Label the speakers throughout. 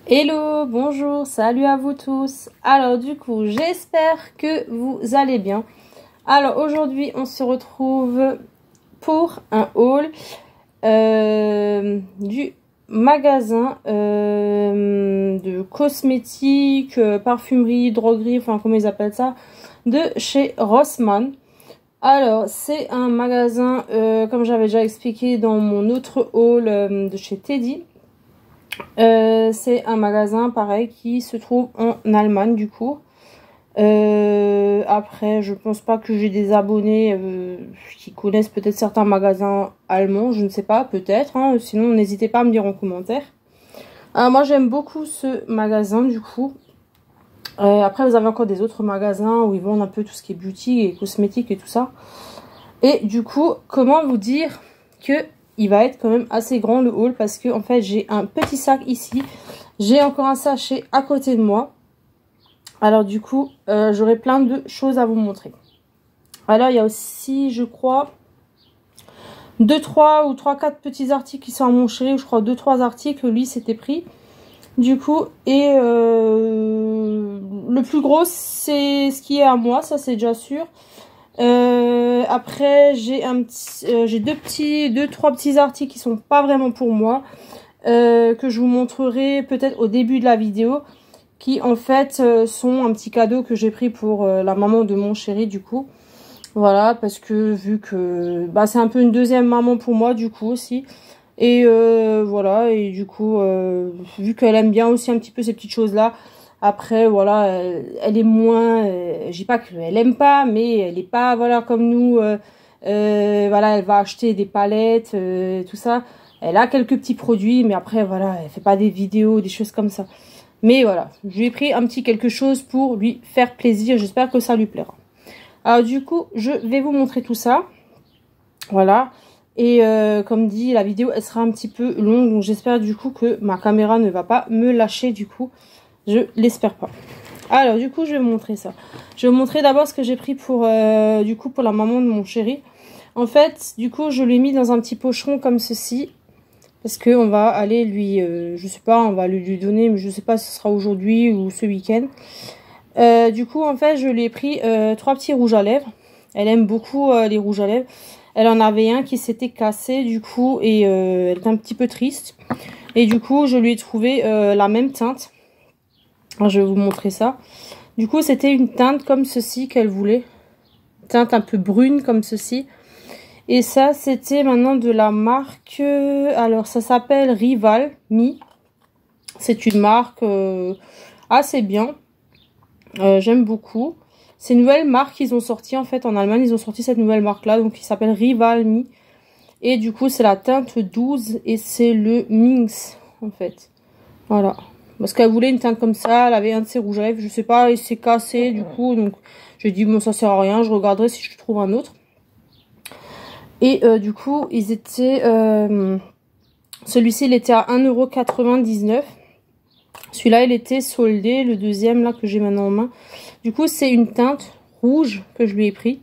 Speaker 1: Hello, bonjour, salut à vous tous. Alors du coup, j'espère que vous allez bien. Alors aujourd'hui, on se retrouve pour un haul du magasin de cosmétiques, parfumerie, droguerie, enfin comment ils appellent ça, de chez Rossmann. Alors, c'est un magasin, comme j'avais déjà expliqué dans mon autre haul de chez Teddy. C'est un magasin pareil qui se trouve en Allemagne du coup. Après, je pense pas que j'ai des abonnés qui connaissent peut-être certains magasins allemands, je ne sais pas, peut-être, hein. Sinon n'hésitez pas à me dire en commentaire. Moi j'aime beaucoup ce magasin du coup. Après vous avez encore des autres magasins où ils vendent un peu tout ce qui est beauty et cosmétiques et tout ça. Et du coup, comment vous dire que il va être quand même assez grand le haul, parce que en fait j'ai un petit sac ici, j'ai encore un sachet à côté de moi. Alors du coup j'aurai plein de choses à vous montrer. Alors il y a aussi, je crois, 2-3 ou 3-4 petits articles qui sont à mon chéri, ou je crois 2-3 articles, lui c'était pris du coup. Et le plus gros c'est ce qui est à moi, ça c'est déjà sûr. Après j'ai j'ai deux trois petits articles qui sont pas vraiment pour moi, que je vous montrerai peut-être au début de la vidéo, qui en fait sont un petit cadeau que j'ai pris pour la maman de mon chéri du coup. Voilà, parce que vu que bah, c'est un peu une deuxième maman pour moi du coup aussi. Et voilà, et du coup vu qu'elle aime bien aussi un petit peu ces petites choses là. Après voilà, elle est moins, je dis pas qu'elle aime pas, mais elle est pas voilà comme nous, voilà, elle va acheter des palettes, tout ça. Elle a quelques petits produits, mais après voilà, elle fait pas des vidéos, des choses comme ça. Mais voilà, je lui ai pris un petit quelque chose pour lui faire plaisir, j'espère que ça lui plaira. Alors du coup, je vais vous montrer tout ça. Voilà. Et comme dit, la vidéo elle sera un petit peu longue, donc j'espère du coup que ma caméra ne va pas me lâcher du coup. Je l'espère pas. Alors du coup, je vais vous montrer ça. Je vais vous montrer d'abord ce que j'ai pris pour du coup pour la maman de mon chéri. En fait, du coup, je l'ai mis dans un petit pocheron comme ceci, parce que on va aller lui, je sais pas, on va lui donner, mais je sais pas si ce sera aujourd'hui ou ce week-end. Du coup, en fait, je lui ai pris 3 petits rouges à lèvres. Elle aime beaucoup les rouges à lèvres. Elle en avait un qui s'était cassé du coup, et elle était un petit peu triste. Et du coup, je lui ai trouvé la même teinte. Alors, je vais vous montrer ça. Du coup, c'était une teinte comme ceci qu'elle voulait. Une teinte un peu brune comme ceci. Et ça, c'était maintenant de la marque... alors, ça s'appelle Rival Me. C'est une marque assez bien. J'aime beaucoup. C'est une nouvelle marque qu'ils ont sorti en fait en Allemagne. Ils ont sorti cette nouvelle marque là, donc qui s'appelle Rival Me. Et du coup, c'est la teinte 12 et c'est le Minx en fait. Voilà. Parce qu'elle voulait une teinte comme ça. Elle avait un de ses rouges à lèvres. Je sais pas, il s'est cassé du coup. Donc j'ai dit bon, ça sert à rien. Je regarderai si je trouve un autre. Et du coup, ils étaient. Celui-ci, il était à 1,99 €. Celui-là, il était soldé. Le deuxième là que j'ai maintenant en main. Du coup, c'est une teinte rouge que je lui ai pris.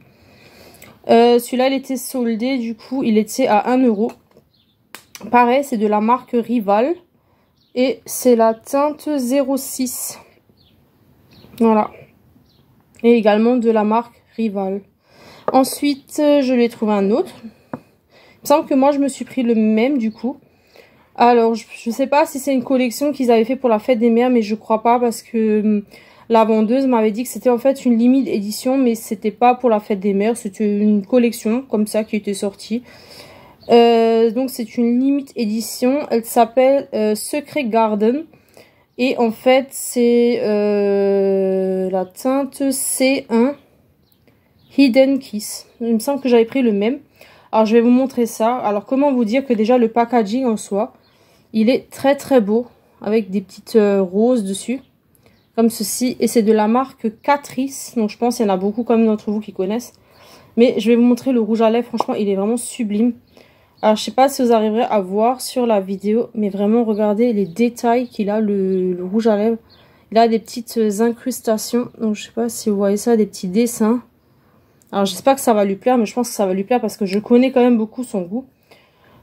Speaker 1: Celui-là, il était soldé. Du coup, il était à 1 €. Pareil, c'est de la marque Rival. Et c'est la teinte 06. Voilà. Et également de la marque Rival. Ensuite, je lui ai trouvé un autre. Il me semble que moi, je me suis pris le même du coup. Alors, je sais pas si c'est une collection qu'ils avaient fait pour la fête des mères, mais je crois pas, parce que la vendeuse m'avait dit que c'était en fait une limite édition, mais c'était pas pour la fête des mères, c'était une collection comme ça qui était sortie. Donc c'est une limite édition, elle s'appelle Secret Garden. Et en fait c'est la teinte C1 Hidden Kiss. Il me semble que j'avais pris le même. Alors je vais vous montrer ça. Alors comment vous dire que déjà le packaging en soi, il est très très beau, avec des petites roses dessus, comme ceci. Et c'est de la marque Catrice, donc je pense qu'il y en a beaucoup comme d'entre vous qui connaissent. Mais je vais vous montrer le rouge à lèvres, franchement il est vraiment sublime. Alors je sais pas si vous arriverez à voir sur la vidéo, mais vraiment regardez les détails qu'il a, le rouge à lèvres. Il a des petites incrustations, donc je sais pas si vous voyez ça, des petits dessins. Alors j'espère que ça va lui plaire, mais je pense que ça va lui plaire parce que je connais quand même beaucoup son goût.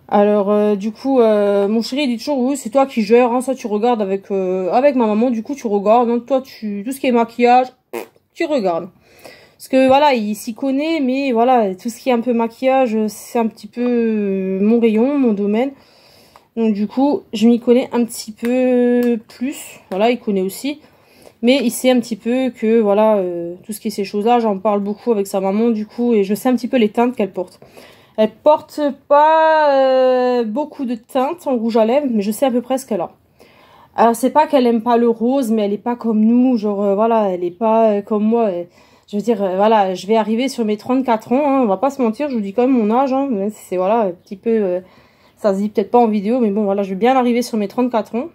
Speaker 1: Alors, du coup, mon chéri, il dit toujours, oui, c'est toi qui gères, hein, ça, tu regardes avec ma maman, du coup, tu regardes, hein, toi, tout ce qui est maquillage, tu regardes. Parce que, voilà, il s'y connaît, mais voilà, tout ce qui est un peu maquillage, c'est un petit peu mon rayon, mon domaine. Donc, du coup, je m'y connais un petit peu plus. Voilà, il connaît aussi. Mais il sait un petit peu que, voilà, tout ce qui est ces choses-là, j'en parle beaucoup avec sa maman, du coup, et je sais un petit peu les teintes qu'elle porte. Elle porte pas beaucoup de teintes en rouge à lèvres, mais je sais à peu près ce qu'elle a. Alors, c'est pas qu'elle aime pas le rose, mais elle est pas comme nous, genre, voilà, elle est pas comme moi. Je veux dire, voilà, je vais arriver sur mes 34 ans, hein, on va pas se mentir, je vous dis quand même mon âge, hein, c'est, voilà, un petit peu, ça se dit peut-être pas en vidéo, mais bon, voilà, je vais bien arriver sur mes 34 ans.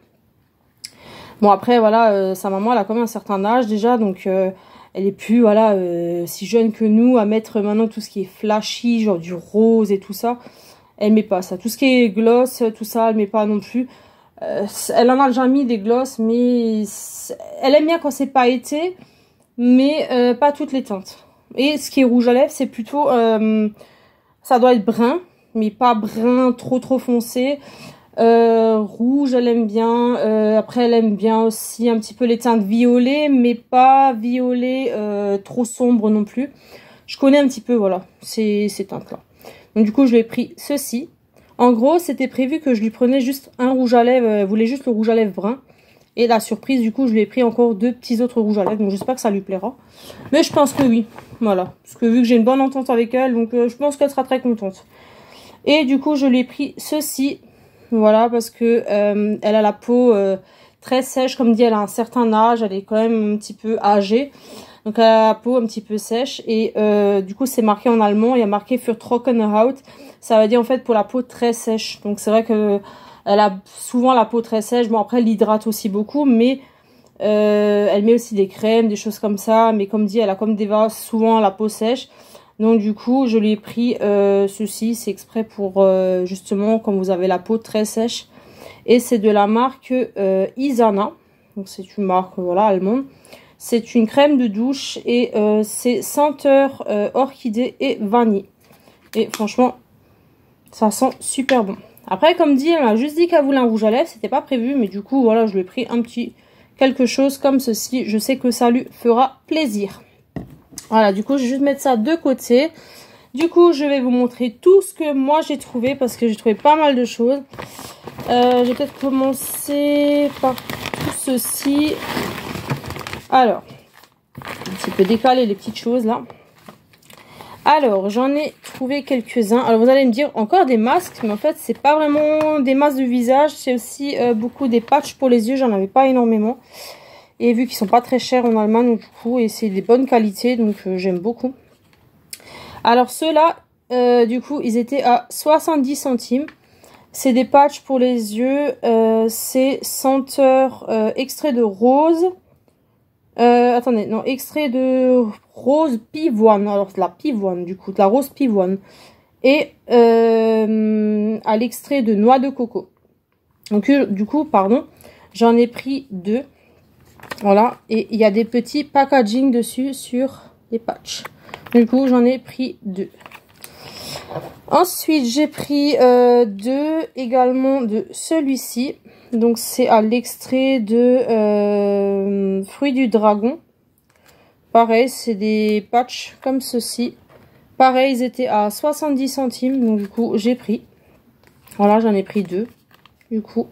Speaker 1: Bon, après, voilà, sa maman, elle a quand même un certain âge déjà, donc elle est plus, voilà, si jeune que nous, à mettre maintenant tout ce qui est flashy, genre du rose et tout ça. Elle met pas ça. Tout ce qui est gloss, tout ça, elle met pas non plus. Elle en a déjà mis des gloss, mais elle aime bien quand c'est pailleté, mais pas toutes les teintes. Et ce qui est rouge à lèvres, c'est plutôt, ça doit être brun, mais pas brun trop foncé. Rouge, elle aime bien. Après, elle aime bien aussi un petit peu les teintes violet, mais pas violet trop sombre non plus. Je connais un petit peu, voilà, ces teintes-là. Donc, du coup, je lui ai pris ceci. En gros, c'était prévu que je lui prenais juste un rouge à lèvres. Elle voulait juste le rouge à lèvres brun. Et la surprise, du coup, je lui ai pris encore 2 petits autres rouges à lèvres. Donc, j'espère que ça lui plaira. Mais je pense que oui. Voilà. Parce que vu que j'ai une bonne entente avec elle, donc je pense qu'elle sera très contente. Et du coup, je lui ai pris ceci. Voilà, parce que elle a la peau très sèche. Comme dit, elle a un certain âge. Elle est quand même un petit peu âgée. Donc, elle a la peau un petit peu sèche. Et du coup, c'est marqué en allemand. Il y a marqué für trockene Haut. Ça veut dire en fait pour la peau très sèche. Donc, c'est vrai que elle a souvent la peau très sèche. Bon, après, elle l'hydrate aussi beaucoup. Mais elle met aussi des crèmes, des choses comme ça. Mais comme dit, elle a comme souvent la peau sèche. Donc du coup, je lui ai pris ceci. C'est exprès pour justement quand vous avez la peau très sèche. Et c'est de la marque Isana. Donc c'est une marque voilà allemande. C'est une crème de douche et c'est senteur orchidée et vanille. Et franchement, ça sent super bon. Après, comme dit, elle m'a juste dit qu'elle voulait un rouge à lèvres. C'était pas prévu, mais du coup, voilà, je lui ai pris un petit quelque chose comme ceci. Je sais que ça lui fera plaisir. Voilà, du coup, je vais juste mettre ça de côté. Du coup, je vais vous montrer tout ce que moi j'ai trouvé parce que j'ai trouvé pas mal de choses. Je vais peut-être commencer par tout ceci. Alors, un petit peu décaler les petites choses là. Alors, j'en ai trouvé quelques-uns. Alors, vous allez me dire encore des masques, mais en fait, c'est pas vraiment des masques de visage. C'est aussi beaucoup des patchs pour les yeux. J'en avais pas énormément. Et vu qu'ils sont pas très chers en Allemagne, du coup, et c'est des bonnes qualités, donc j'aime beaucoup. Alors, ceux-là, du coup, ils étaient à 70 centimes. C'est des patchs pour les yeux. C'est senteur extrait de rose. Attendez, non, extrait de rose pivoine. Alors, de la pivoine, du coup, de la rose pivoine. Et à l'extrait de noix de coco. Donc, du coup, pardon, j'en ai pris 2. Voilà, et il y a des petits packaging dessus sur les patchs. Du coup, j'en ai pris 2. Ensuite, j'ai pris 2 également de celui-ci. Donc, c'est à l'extrait de fruits du dragon. Pareil, c'est des patchs comme ceci. Pareil, ils étaient à 70 centimes. Donc, du coup, j'ai pris. Voilà, j'en ai pris 2. Du coup.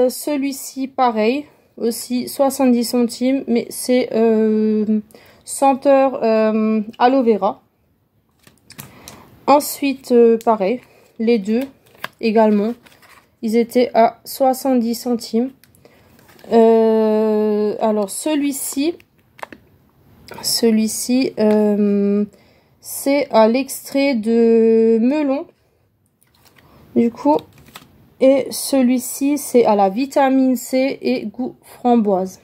Speaker 1: Celui-ci, pareil. Aussi 70 centimes. Mais c'est senteur aloe vera. Ensuite, pareil. Les 2 également. Ils étaient à 70 centimes. Alors, celui-ci, c'est à l'extrait de melon. Du coup, et celui-ci, c'est à la vitamine C et goût framboise.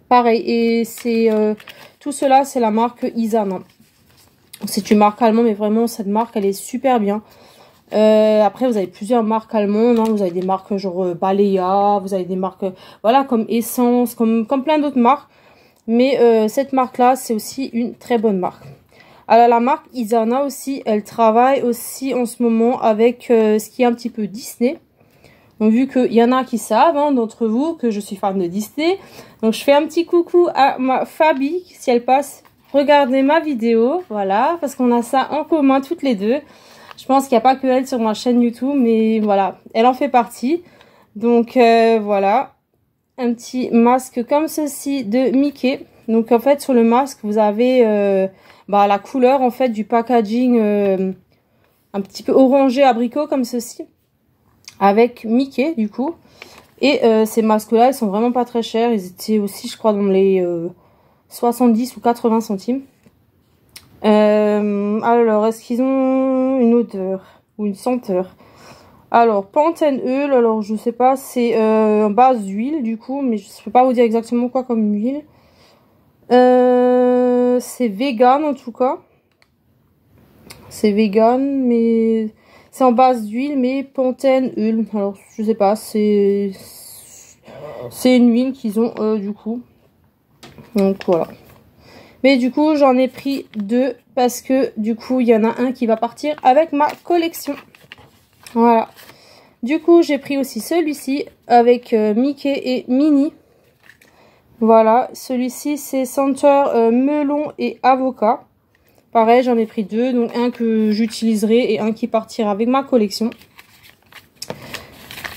Speaker 1: Pareil, et c'est tout cela, c'est la marque Isana. C'est une marque allemande, mais vraiment, cette marque, elle est super bien. Après, vous avez plusieurs marques allemandes. Hein. Vous avez des marques genre Balea, vous avez des marques, voilà, comme Essence, comme plein d'autres marques. Mais cette marque-là, c'est aussi une très bonne marque. Alors la marque Isana aussi, elle travaille aussi en ce moment avec ce qui est un petit peu Disney. Donc vu qu'il y en a qui savent, hein, d'entre vous, que je suis fan de Disney. Donc je fais un petit coucou à ma Fabi, si elle passe, regardez ma vidéo. Voilà, parce qu'on a ça en commun toutes les deux. Je pense qu'il n'y a pas que elle sur ma chaîne YouTube, mais voilà, elle en fait partie. Donc voilà, un petit masque comme ceci de Mickey. Donc en fait sur le masque, vous avez la couleur en fait du packaging un petit peu orangé abricot comme ceci. Avec Mickey du coup. Et ces masques là ils sont vraiment pas très chers. Ils étaient aussi je crois dans les 70 ou 80 centimes. Alors est-ce qu'ils ont une odeur ou une senteur? Alors Pantene Oil, alors je sais pas, c'est en base d'huile du coup, mais je ne peux pas vous dire exactement quoi comme huile. C'est vegan en tout cas. C'est vegan, mais c'est en base d'huile, mais Pantene Oil. Alors je sais pas, c'est une huile qu'ils ont du coup. Donc voilà. Mais du coup j'en ai pris deux parce que du coup il y en a un qui va partir avec ma collection. Voilà. Du coup j'ai pris aussi celui-ci avec Mickey et Minnie. Voilà, celui-ci c'est senteur melon et avocat. Pareil, j'en ai pris deux, donc un que j'utiliserai et un qui partira avec ma collection.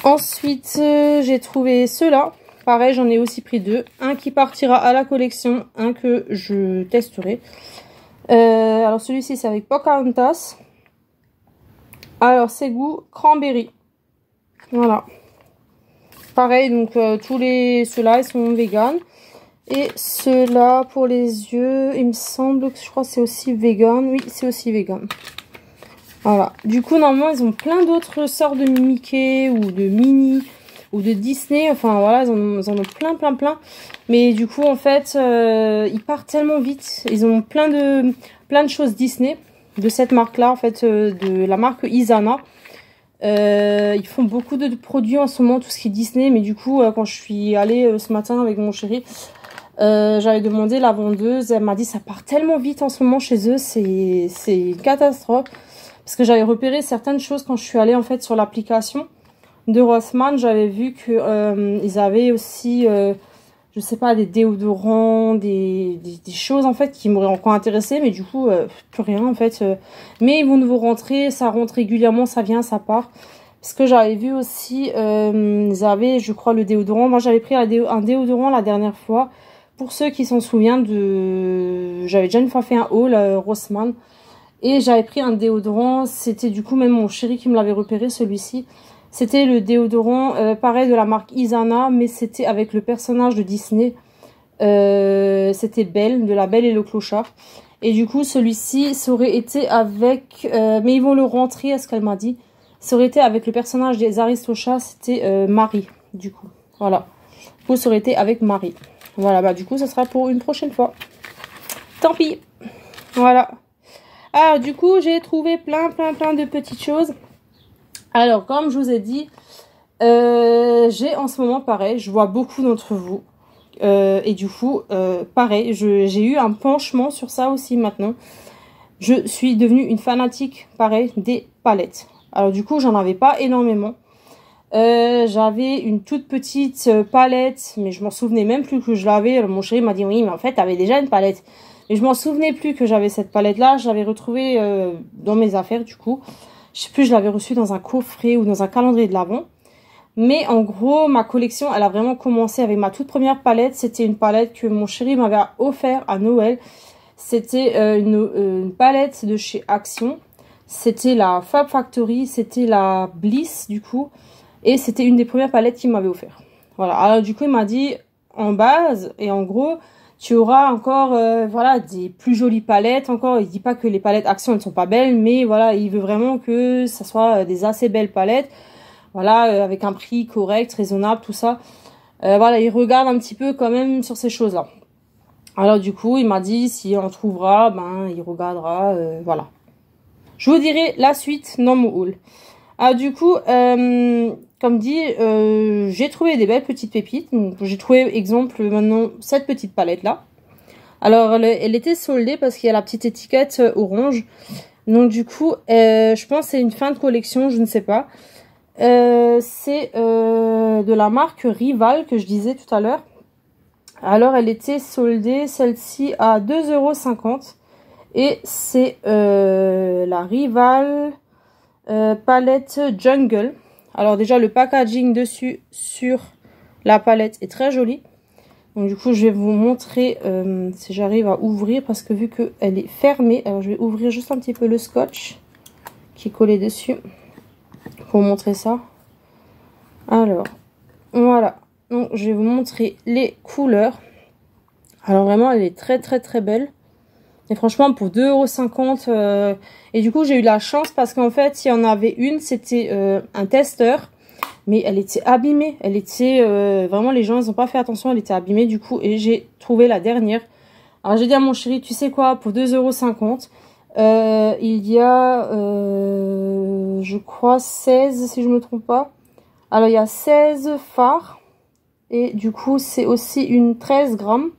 Speaker 1: Ensuite, j'ai trouvé ceux-là. Pareil, j'en ai aussi pris deux. Un qui partira à la collection, un que je testerai. Alors celui-ci c'est avec Pocahontas. Alors c'est goût cranberry. Voilà. Pareil, donc tous ceux-là ils sont vegan. Et ceux-là pour les yeux, il me semble que je crois que c'est aussi vegan. Oui, c'est aussi vegan. Voilà. Du coup, normalement, ils ont plein d'autres sortes de Mickey ou de Minnie ou de Disney. Enfin, voilà, ils en ont plein. Mais du coup, en fait, ils partent tellement vite. Ils ont plein de choses Disney de cette marque-là, en fait, de la marque Isana. Ils font beaucoup de produits en ce moment, tout ce qui est Disney. Mais du coup, quand je suis allée ce matin avec mon chéri, j'avais demandé la vendeuse, elle m'a dit ça part tellement vite en ce moment chez eux, c'est une catastrophe. Parce que j'avais repéré certaines choses quand je suis allée en fait sur l'application de Rossmann. J'avais vu que ils avaient aussi, je sais pas, des déodorants, des choses en fait qui m'auraient encore intéressé, mais du coup plus rien en fait. Mais ils vont nouveau rentrer, ça rentre régulièrement, ça vient, ça part. Parce que j'avais vu aussi, ils avaient, je crois, le déodorant. Moi j'avais pris un déodorant la dernière fois. Pour ceux qui s'en souviennent j'avais déjà une fois fait un haul Rossmann et j'avais pris un déodorant, c'était du coup même mon chéri qui me l'avait repéré celui-ci. C'était le déodorant pareil de la marque Isana, mais c'était avec le personnage de Disney. C'était Belle, de La Belle et le Clochard. Et du coup celui-ci ça aurait été avec, mais ils vont le rentrer à ce qu'elle m'a dit. Ça aurait été avec le personnage des Aristochats, c'était Marie du coup. Voilà. Du coup ça aurait été avec Marie. Voilà, bah du coup, ça sera pour une prochaine fois. Tant pis. Voilà. Alors, du coup, j'ai trouvé plein de petites choses. Alors, comme je vous ai dit, j'ai en ce moment, pareil, je vois beaucoup d'entre vous. Et du coup, pareil, j'ai eu un penchement sur ça aussi maintenant. Je suis devenue une fanatique, pareil, des palettes. Alors, du coup, j'en avais pas énormément. J'avais une toute petite palette, mais je m'en souvenais même plus que je l'avais. Alors mon chéri m'a dit oui, mais en fait t'avais déjà une palette. Mais je m'en souvenais plus que j'avais cette palette là. Je l'avais retrouvée dans mes affaires du coup. Je sais plus, je l'avais reçue dans un coffret ou dans un calendrier de l'Avent. Mais en gros, ma collection, elle a vraiment commencé avec ma toute première palette. C'était une palette que mon chéri m'avait offert à Noël. C'était une palette de chez Action. C'était la Fab Factory, c'était la Bliss du coup. Et c'était une des premières palettes qu'il m'avait offert. Voilà. Alors du coup, il m'a dit en base et en gros, tu auras encore voilà des plus jolies palettes. Encore, il dit pas que les palettes Action ne sont pas belles, mais voilà, il veut vraiment que ça soit des assez belles palettes. Voilà, avec un prix correct, raisonnable, tout ça. Voilà, il regarde un petit peu quand même sur ces choses-là. Alors du coup, il m'a dit si on trouvera, ben il regardera, voilà. Je vous dirai la suite dans mon haul. Ah, du coup, comme dit, j'ai trouvé des belles petites pépites. Donc, j'ai trouvé, exemple, maintenant, cette petite palette-là. Alors, elle était soldée parce qu'il y a la petite étiquette orange. Donc, du coup, je pense que c'est une fin de collection, je ne sais pas. C'est de la marque Rival que je disais tout à l'heure. Alors, elle était soldée, celle-ci, à 2,50 €. Et c'est la Rival palette Jungle. Alors déjà, le packaging dessus sur la palette est très joli. Donc du coup, je vais vous montrer si j'arrive à ouvrir. Parce que vu qu'elle est fermée, alors je vais ouvrir juste un petit peu le scotch qui est collé dessus. Pour vous montrer ça. Alors, voilà. Donc, je vais vous montrer les couleurs. Alors, vraiment, elle est très, très, très belle. Et franchement, pour 2,50 €. Et du coup, j'ai eu la chance parce qu'en fait, il y en avait une, c'était un testeur. Mais elle était abîmée. Elle était... vraiment, les gens, ils n'ont pas fait attention. Elle était abîmée, du coup. Et j'ai trouvé la dernière. Alors, j'ai dit à mon chéri, tu sais quoi, pour 2,50 €, il y a, je crois, 16, si je me trompe pas. Alors, il y a 16 fards. Et du coup, c'est aussi une 13 grammes,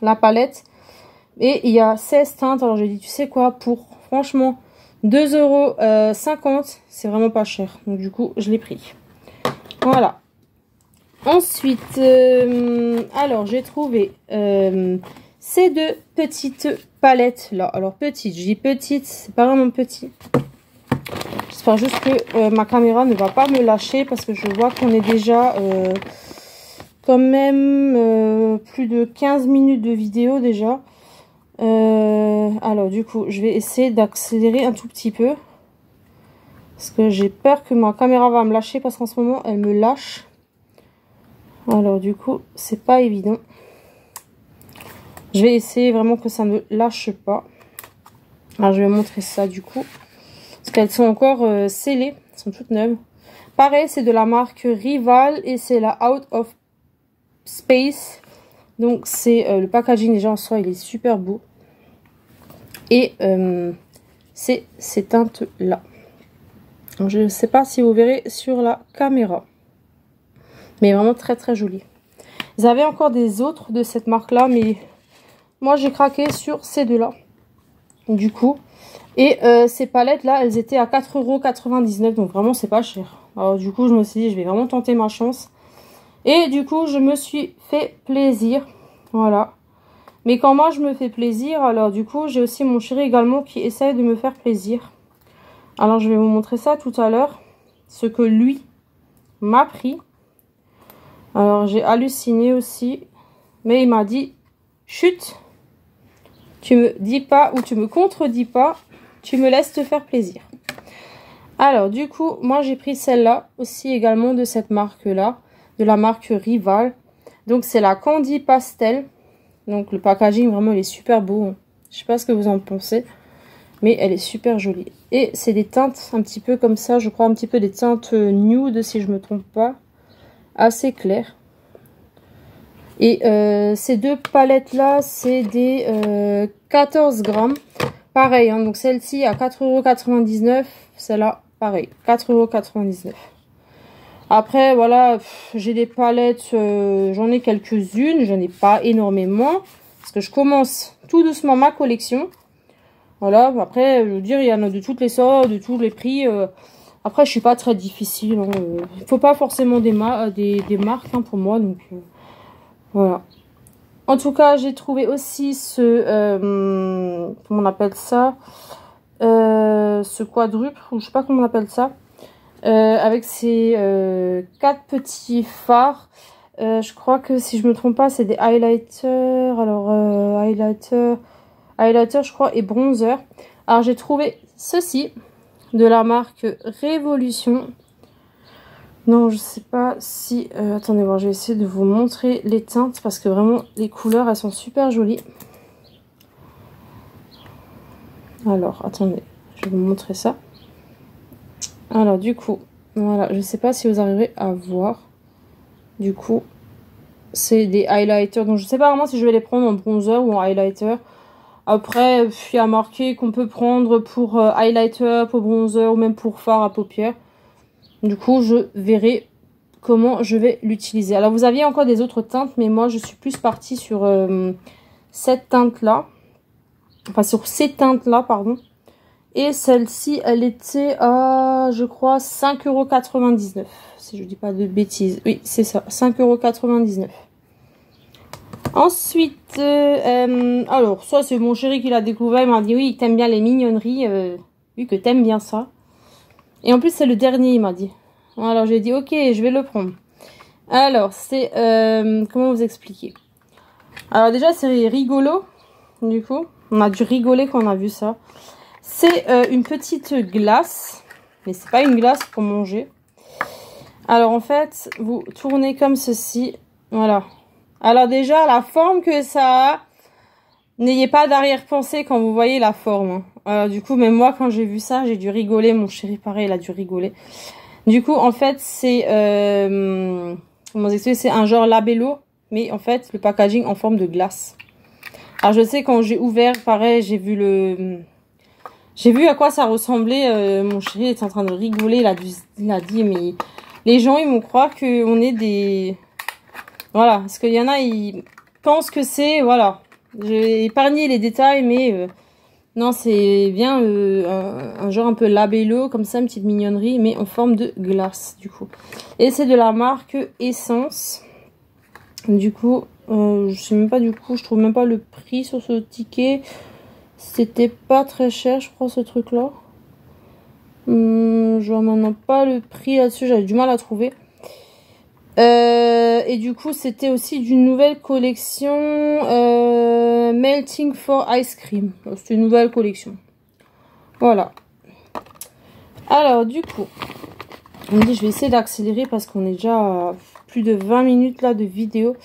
Speaker 1: la palette. Et il y a 16 teintes. Alors, j'ai dit, tu sais quoi, pour, franchement, 2,50 €, c'est vraiment pas cher. Donc, du coup, je l'ai pris. Voilà. Ensuite, alors, j'ai trouvé ces deux petites palettes là. Alors, petites, je dis petites, c'est pas vraiment petit. J'espère juste que ma caméra ne va pas me lâcher parce que je vois qu'on est déjà quand même plus de 15 minutes de vidéo déjà. Alors du coup, je vais essayer d'accélérer un tout petit peu. Parce que j'ai peur que ma caméra va me lâcher parce qu'en ce moment, elle me lâche. Alors du coup, c'est pas évident. Je vais essayer vraiment que ça ne lâche pas. Alors je vais montrer ça du coup. Parce qu'elles sont encore scellées. Elles sont toutes neuves. Pareil, c'est de la marque Rival et c'est la Out of Space. Donc c'est le packaging déjà en soi, il est super beau. Et c'est ces teintes là. Je ne sais pas si vous verrez sur la caméra. Mais vraiment très très joli. Vous avez encore des autres de cette marque là. Mais moi j'ai craqué sur ces deux là. Du coup. Et ces palettes là, elles étaient à 4,99 €. Donc vraiment c'est pas cher. Alors du coup je me suis dit je vais vraiment tenter ma chance. Et du coup je me suis fait plaisir. Voilà. Mais quand moi je me fais plaisir, alors du coup j'ai aussi mon chéri également qui essaye de me faire plaisir. Alors je vais vous montrer ça tout à l'heure. Ce que lui m'a pris. Alors j'ai halluciné aussi. Mais il m'a dit, chut, tu me dis pas ou tu me contredis pas. Tu me laisses te faire plaisir. Alors du coup moi j'ai pris celle-là aussi également de cette marque là. De la marque Rival. Donc c'est la Candy Pastel. Donc le packaging vraiment il est super beau. Je sais pas ce que vous en pensez. Mais elle est super jolie. Et c'est des teintes un petit peu comme ça. Je crois un petit peu des teintes nude si je me trompe pas. Assez claires. Et ces deux palettes là c'est des 14 grammes. Pareil hein, donc celle-ci à 4,99 €. Celle-là pareil 4,99 €. Après voilà j'ai des palettes. J'en ai quelques-unes. J'en ai pas énormément. Parce que je commence tout doucement ma collection. Voilà, après, je veux dire, il y en a de toutes les sortes, de tous les prix. Après, je suis pas très difficile. Hein. Il faut pas forcément des marques hein, pour moi. Donc, voilà. En tout cas, j'ai trouvé aussi ce... comment on appelle ça ce quadruple, ou je sais pas comment on appelle ça. Avec ces 4 petits fards. Je crois que si je me trompe pas, c'est des highlighters. Alors, highlighter je crois et bronzer. Alors j'ai trouvé ceci de la marque Révolution. Non je sais pas si attendez voir, je vais essayer de vous montrer les teintes parce que vraiment les couleurs elles sont super jolies. Alors attendez, je vais vous montrer ça. Alors du coup voilà, je sais pas si vous arriverez à voir. Du coup c'est des highlighters, donc je sais pas vraiment si je vais les prendre en bronzer ou en highlighter. Après, il y a marqué qu'on peut prendre pour highlighter, pour bronzer ou même pour fard à paupières. Du coup, je verrai comment je vais l'utiliser. Alors, vous aviez encore des autres teintes, mais moi, je suis plus partie sur cette teinte-là. Enfin, sur ces teintes-là, pardon. Et celle-ci, elle était à, je crois, 5,99 €. Si je dis pas de bêtises. Oui, c'est ça, 5,99 €. Ensuite, alors, ça, c'est mon chéri qui l'a découvert. Il m'a dit, oui, t'aimes bien les mignonneries. Vu que t'aimes bien ça. Et en plus, c'est le dernier, il m'a dit. Alors, j'ai dit, ok, je vais le prendre. Alors, c'est, comment vous expliquer? Alors, déjà, c'est rigolo. Du coup, on a dû rigoler quand on a vu ça. C'est une petite glace. Mais c'est pas une glace pour manger. Alors, en fait, vous tournez comme ceci. Voilà. Alors, déjà, la forme que ça a, n'ayez pas d'arrière-pensée quand vous voyez la forme. Alors, du coup, même moi, quand j'ai vu ça, j'ai dû rigoler. Mon chéri, pareil, il a dû rigoler. Du coup, en fait, c'est... comment vous expliquer? C'est un genre labello. Mais en fait, le packaging en forme de glace. Alors, je sais, quand j'ai ouvert, pareil, j'ai vu le... J'ai vu à quoi ça ressemblait. Mon chéri était en train de rigoler. Il a dit, mais les gens, ils vont croire qu'on est des... Voilà. Parce qu'il y en a, ils pensent que c'est... Voilà. J'ai épargné les détails, mais... non, c'est bien un genre un peu labello, comme ça, une petite mignonnerie, mais en forme de glace, du coup. Et c'est de la marque Essence. Du coup, je sais même pas, du coup, je trouve même pas le prix sur ce ticket. C'était pas très cher, je crois, ce truc-là. Je vois maintenant pas le prix là-dessus, j'avais du mal à trouver. Et du coup, c'était aussi d'une nouvelle collection Melting for Ice Cream. C'est une nouvelle collection. Voilà. Alors, du coup, on dit, je vais essayer d'accélérer parce qu'on est déjà à plus de 20 minutes là de vidéo.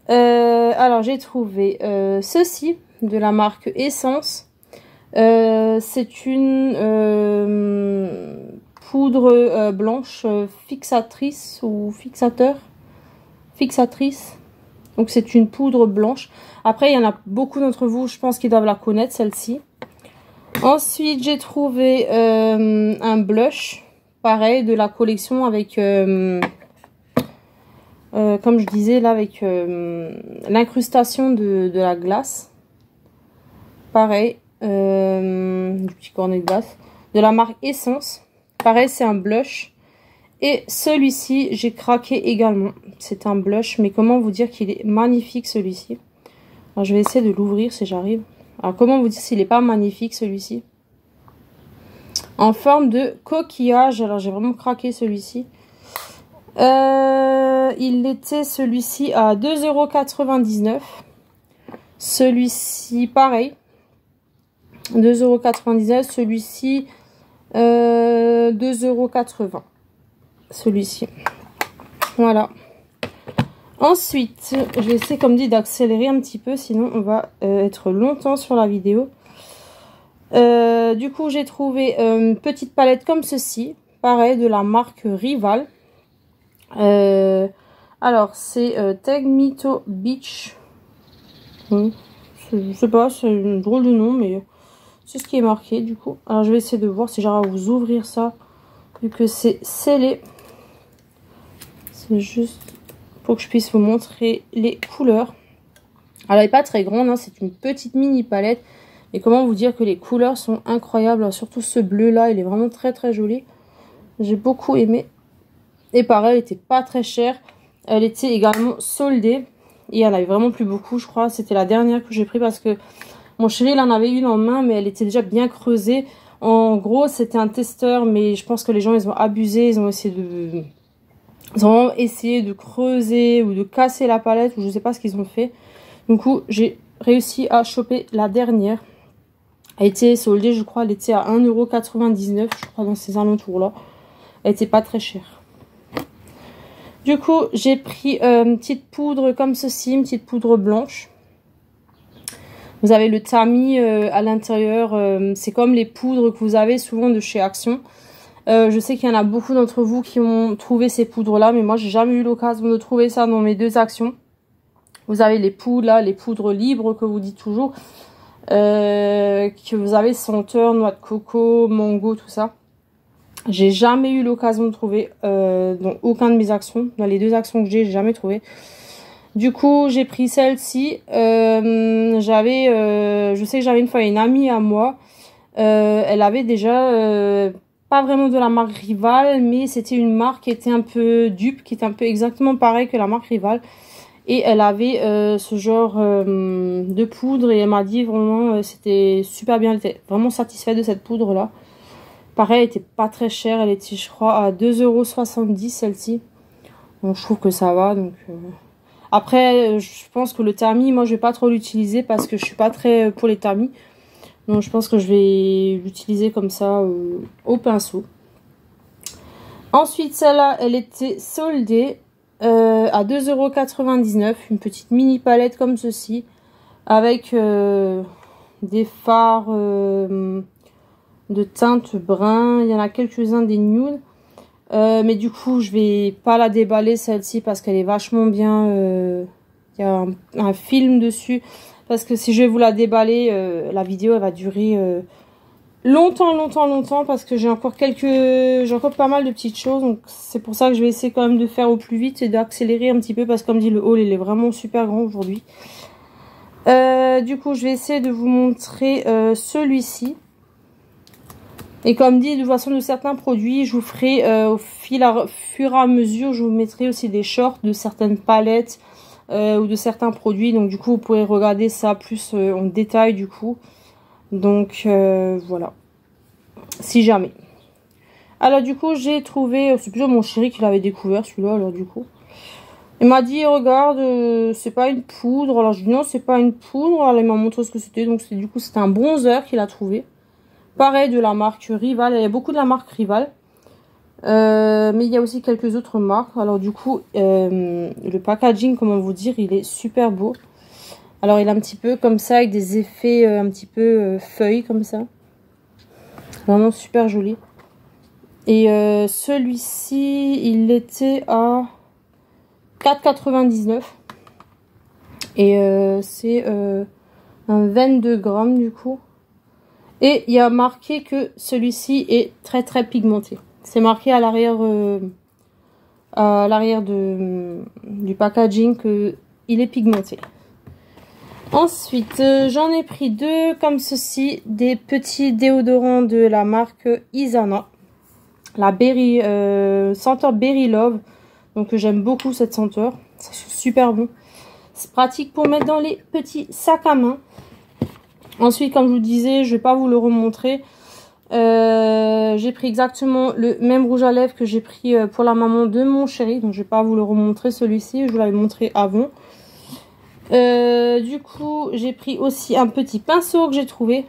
Speaker 1: Alors, j'ai trouvé ceci de la marque Essence. C'est une poudre blanche fixatrice ou fixatrice. Donc c'est une poudre blanche. Après, il y en a beaucoup d'entre vous, je pense, qui doivent la connaître, celle-ci. Ensuite, j'ai trouvé un blush, pareil, de la collection avec, comme je disais, là, avec l'incrustation de la glace. Pareil, du petit cornet de glace. De la marque Essence. Pareil, c'est un blush. Et celui-ci, j'ai craqué également. C'est un blush, mais comment vous dire qu'il est magnifique, celui-ci. Alors, je vais essayer de l'ouvrir si j'arrive. Alors, comment vous dire s'il n'est pas magnifique, celui-ci. En forme de coquillage. Alors, j'ai vraiment craqué celui-ci. Il était, celui-ci, à 2,99 €. Celui-ci, pareil. 2,99 €. Celui-ci, 2,80 €. Celui-ci. Voilà. Ensuite, je vais essayer, comme dit, d'accélérer un petit peu. Sinon, on va être longtemps sur la vidéo. Du coup, j'ai trouvé une petite palette comme ceci. Pareil, de la marque Rival. Alors, c'est Tegmito Beach. Je sais pas, c'est un drôle de nom, mais c'est ce qui est marqué, du coup. Alors, je vais essayer de voir si j'arrive à vous ouvrir ça. Vu que c'est scellé. C'est juste pour que je puisse vous montrer les couleurs. Alors, elle n'est pas très grande, hein, c'est une petite mini palette. Et comment vous dire que les couleurs sont incroyables. Surtout ce bleu là, il est vraiment très très joli. J'ai beaucoup aimé. Et pareil, elle n'était pas très chère. Elle était également soldée. Et il n'y en avait vraiment plus beaucoup, je crois. C'était la dernière que j'ai pris parce que mon chéri, il en avait une en main, mais elle était déjà bien creusée. En gros, c'était un testeur, mais je pense que les gens, ils ont abusé. Ils ont essayé de creuser ou de casser la palette, ou je sais pas ce qu'ils ont fait. Du coup, j'ai réussi à choper la dernière. Elle était soldée, je crois. Elle était à 1,99 €, je crois, dans ces alentours-là. Elle était pas très chère. Du coup, j'ai pris une petite poudre comme ceci, une petite poudre blanche. Vous avez le tamis à l'intérieur. C'est comme les poudres que vous avez souvent de chez Action. Je sais qu'il y en a beaucoup d'entre vous qui ont trouvé ces poudres-là, mais moi, j'ai jamais eu l'occasion de trouver ça dans mes deux Actions. Vous avez les poudres, là, les poudres libres que vous dites toujours. Que vous avez senteur, noix de coco, mango, tout ça. J'ai jamais eu l'occasion de trouver dans aucun de mes Actions. Dans les deux Actions que j'ai jamais trouvé. Du coup, j'ai pris celle-ci. Je sais que j'avais une fois une amie à moi. Elle avait déjà pas vraiment de la marque Rival, mais c'était une marque qui était un peu dupe, qui était un peu exactement pareil que la marque Rival. Et elle avait ce genre de poudre et elle m'a dit vraiment c'était super bien. Elle était vraiment satisfaite de cette poudre là. Pareil, elle était pas très chère. Elle était, je crois, à 2,70 € celle-ci. Donc je trouve que ça va. Donc après, je pense que le tamis, moi je vais pas trop l'utiliser parce que je suis pas très pour les tamis. Donc je pense que je vais l'utiliser comme ça au pinceau. Ensuite, celle-là, elle était soldée à 2,99 €. Une petite mini palette comme ceci. Avec des fards de teinte brun. Il y en a quelques-uns des nude. Mais du coup, je vais pas la déballer celle-ci parce qu'elle est vachement bien. Il y a un film dessus. Parce que si je vais vous la déballer, la vidéo elle va durer longtemps parce que j'ai encore pas mal de petites choses. Donc c'est pour ça que je vais essayer quand même de faire au plus vite et d'accélérer un petit peu parce que comme dit le haul il est vraiment super grand aujourd'hui. Du coup je vais essayer de vous montrer celui-ci. Et comme dit, de toute façon, de certains produits, je vous ferai au fur et à mesure, je vous mettrai aussi des shorts de certaines palettes ou de certains produits. Donc du coup, vous pourrez regarder ça plus en détail du coup. Donc voilà, si jamais. Alors du coup, j'ai trouvé, c'est plutôt mon chéri qui l'avait découvert celui-là. Alors du coup, il m'a dit, regarde, c'est pas une poudre. Alors je dis non, c'est pas une poudre. Alors il m'a montré ce que c'était. Donc du coup, c'était un bronzer qu'il a trouvé. Pareil de la marque Rival, il y a beaucoup de la marque Rival. Mais il y a aussi quelques autres marques. Alors du coup, le packaging, comment vous dire, il est super beau. Alors il est un petit peu comme ça, avec des effets un petit peu feuilles comme ça. Vraiment super joli. Et celui-ci, il était à 4,99 €. Et c'est un 22 grammes du coup. Et il y a marqué que celui-ci est très pigmenté. C'est marqué à l'arrière du packaging que il est pigmenté. Ensuite, j'en ai pris deux comme ceci, des petits déodorants de la marque Isana. La Berry, senteur Berry Love. Donc j'aime beaucoup cette senteur, c'est super bon. C'est pratique pour mettre dans les petits sacs à main. Ensuite, comme je vous disais, je vais pas vous le remontrer. J'ai pris exactement le même rouge à lèvres que j'ai pris pour la maman de mon chéri. Donc, je vais pas vous le remontrer celui-ci. Je vous l'avais montré avant. Du coup, j'ai pris aussi un petit pinceau que j'ai trouvé.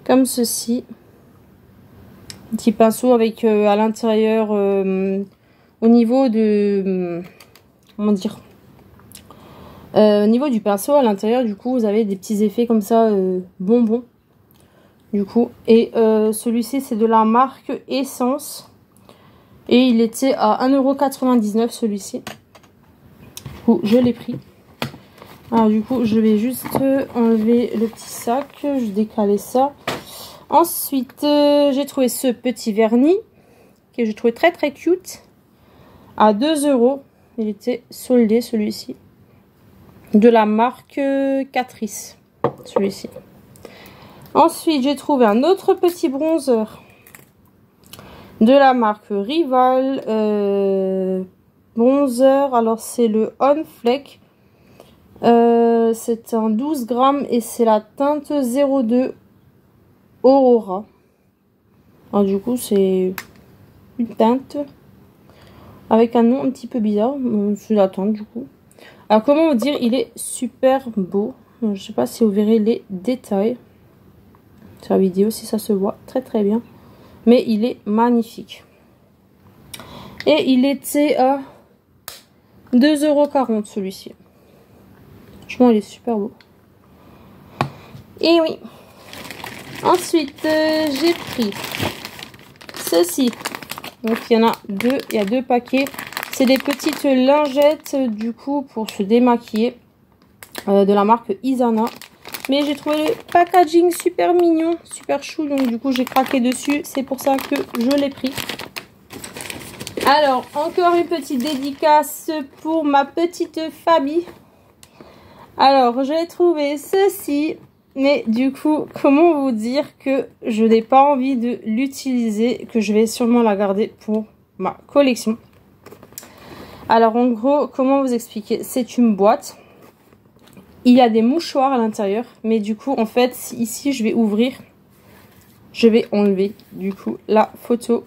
Speaker 1: Comme ceci. Un petit pinceau avec à l'intérieur, au niveau de... comment dire, au niveau du pinceau, à l'intérieur, du coup, vous avez des petits effets comme ça, bonbons. Du coup, et celui-ci, c'est de la marque Essence. Et il était à 1,99 € celui-ci. Du coup, je l'ai pris. Alors, du coup, je vais juste enlever le petit sac. Je vais décaler ça. Ensuite, j'ai trouvé ce petit vernis que j'ai trouvé très cute. À 2 €. Il était soldé celui-ci. De la marque Catrice, celui-ci. Ensuite, j'ai trouvé un autre petit bronzer de la marque Rival. Bronzer, alors c'est le On Fleck. C'est un 12 grammes et c'est la teinte 02 Aurora. Alors du coup, c'est une teinte avec un nom un petit peu bizarre. C'est la teinte du coup. Alors comment vous dire, il est super beau. Je sais pas si vous verrez les détails sur la vidéo, si ça se voit très bien. Mais il est magnifique. Et il était à 2,40 € celui-ci. Franchement, il est super beau. Et oui. Ensuite, j'ai pris ceci. Donc il y en a deux, il y a deux paquets. C'est des petites lingettes du coup pour se démaquiller de la marque Isana. Mais j'ai trouvé le packaging super mignon, super chou. Donc du coup j'ai craqué dessus. C'est pour ça que je l'ai pris. Alors, encore une petite dédicace pour ma petite Fabi. Alors, j'ai trouvé ceci, mais du coup, comment vous dire que je n'ai pas envie de l'utiliser, que je vais sûrement la garder pour ma collection. Alors, en gros, comment vous expliquer? C'est une boîte. Il y a des mouchoirs à l'intérieur, mais du coup, en fait, ici, je vais ouvrir. Je vais enlever, du coup, la photo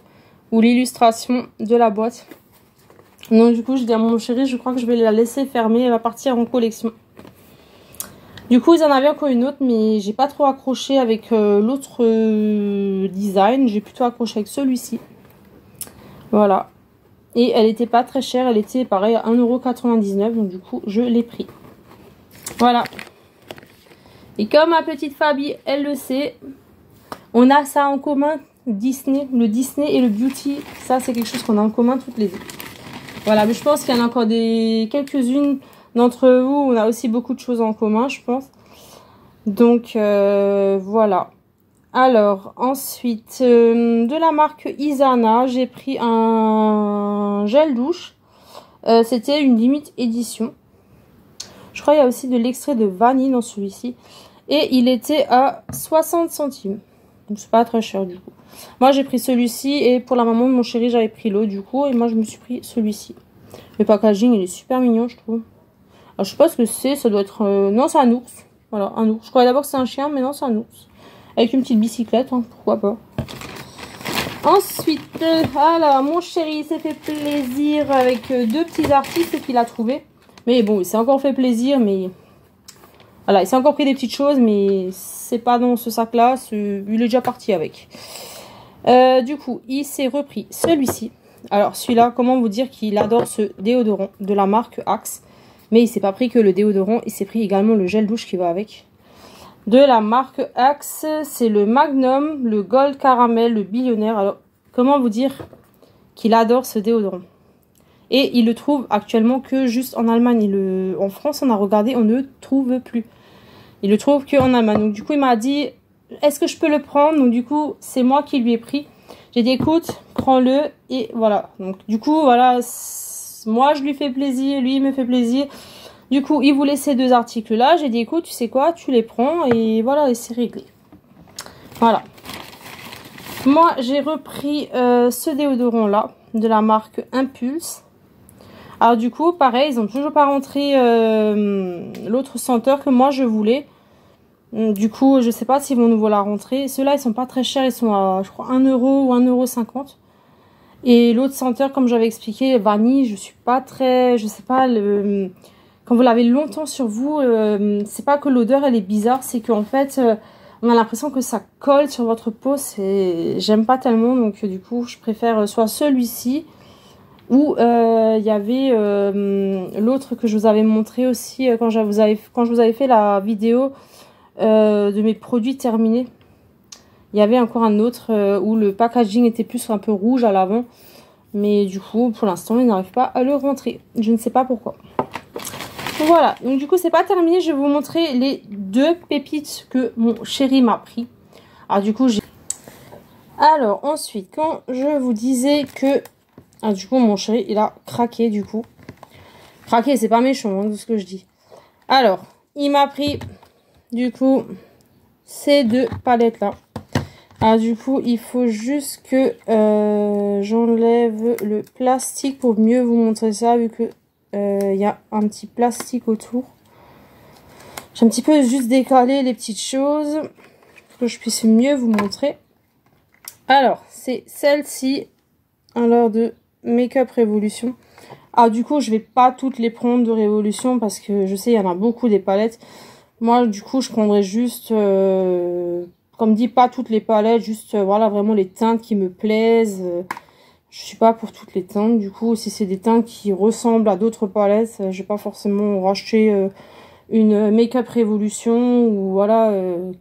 Speaker 1: ou l'illustration de la boîte. Donc, du coup, je dis à mon chéri, je crois que je vais la laisser fermer. Elle va partir en collection. Du coup, ils en avaient encore une autre, mais j'ai pas trop accroché avec l'autre design. J'ai plutôt accroché avec celui-ci. Voilà. Et elle était pas très chère. Elle était, pareil, à 1,99 €. Donc, du coup, je l'ai pris. Voilà. Et comme ma petite Fabi, elle le sait, on a ça en commun. Disney, le Disney et le Beauty. Ça, c'est quelque chose qu'on a en commun toutes les deux. Voilà, mais je pense qu'il y en a encore quelques-unes d'entre vous. On a aussi beaucoup de choses en commun, je pense. Donc, voilà. Alors, ensuite, de la marque Isana, j'ai pris un gel douche. C'était une limite édition. Je crois qu'il y a aussi de l'extrait de vanille dans celui-ci. Et il était à 60 centimes. Donc, c'est pas très cher du coup. Moi, j'ai pris celui-ci. Et pour la maman de mon chéri, j'avais pris l'autre du coup. Et moi, je me suis pris celui-ci. Le packaging, il est super mignon, je trouve. Alors, je sais pas ce que c'est. Ça doit être... Non, c'est un ours. Voilà, un ours. Je croyais d'abord que c'est un chien, mais non, c'est un ours. Avec une petite bicyclette, hein, pourquoi pas. Ensuite, alors, mon chéri s'est fait plaisir avec deux petits articles qu'il a trouvés. Mais bon, il s'est encore fait plaisir, mais... Voilà, il s'est encore pris des petites choses, mais c'est pas dans ce sac-là. Il est déjà parti avec. Du coup, il s'est repris celui-ci. Alors, celui-là, comment vous dire qu'il adore ce déodorant de la marque Axe. Mais il s'est pas pris que le déodorant, il s'est pris également le gel douche qui va avec. De la marque Axe, c'est le Magnum, le Gold Caramel, le Billionnaire. Alors, comment vous dire qu'il adore ce déodorant? Et il le trouve actuellement que juste en Allemagne. En France, on a regardé, on ne trouve plus. Il le trouve qu'en Allemagne. Donc, du coup, il m'a dit, est-ce que je peux le prendre? Donc, du coup, c'est moi qui lui ai pris. J'ai dit, écoute, prends-le. Et voilà. Donc, du coup, voilà. Moi, je lui fais plaisir. Lui, il me fait plaisir. Du coup, il voulait ces deux articles-là. J'ai dit, écoute, tu sais quoi? Tu les prends. Et voilà, et c'est réglé. Voilà. Moi, j'ai repris ce déodorant-là. De la marque Impulse. Alors du coup, pareil, ils n'ont toujours pas rentré l'autre senteur que moi je voulais. Du coup, je sais pas s'ils vont nous la rentrer. Ceux-là, ils sont pas très chers, ils sont à, je crois, 1 € ou 1,50 €. Et l'autre senteur, comme j'avais expliqué, vanille, je suis pas très... Je sais pas, quand vous l'avez longtemps sur vous, c'est pas que l'odeur, elle est bizarre, c'est qu'en fait, on a l'impression que ça colle sur votre peau. J'aime pas tellement, donc du coup, je préfère soit celui-ci... Ou il y avait l'autre que je vous avais montré aussi quand je vous avais fait la vidéo de mes produits terminés. Il y avait encore un autre où le packaging était plus un peu rouge à l'avant. Mais du coup, pour l'instant, il n'arrive pas à le rentrer. Je ne sais pas pourquoi. Voilà, donc du coup, c'est pas terminé. Je vais vous montrer les deux pépites que mon chéri m'a pris. Alors du coup, Alors ensuite, quand je vous disais que... Ah, du coup, mon chéri, il a craqué, du coup. Craqué, c'est pas méchant, hein, de ce que je dis. Alors, il m'a pris, du coup, ces deux palettes-là. Alors, du coup, il faut juste que j'enlève le plastique pour mieux vous montrer ça, vu que il y a un petit plastique autour. J'ai un petit peu juste décalé les petites choses pour que je puisse mieux vous montrer. Alors, c'est celle-ci, alors de Make-up Révolution. Ah, du coup, je vais pas toutes les prendre de Révolution parce que je sais, il y en a beaucoup des palettes. Moi, du coup, je prendrais juste, comme dit, pas toutes les palettes, juste, voilà, vraiment les teintes qui me plaisent. Je suis pas pour toutes les teintes. Du coup, si c'est des teintes qui ressemblent à d'autres palettes, je vais pas forcément racheter une Make-up Révolution ou voilà,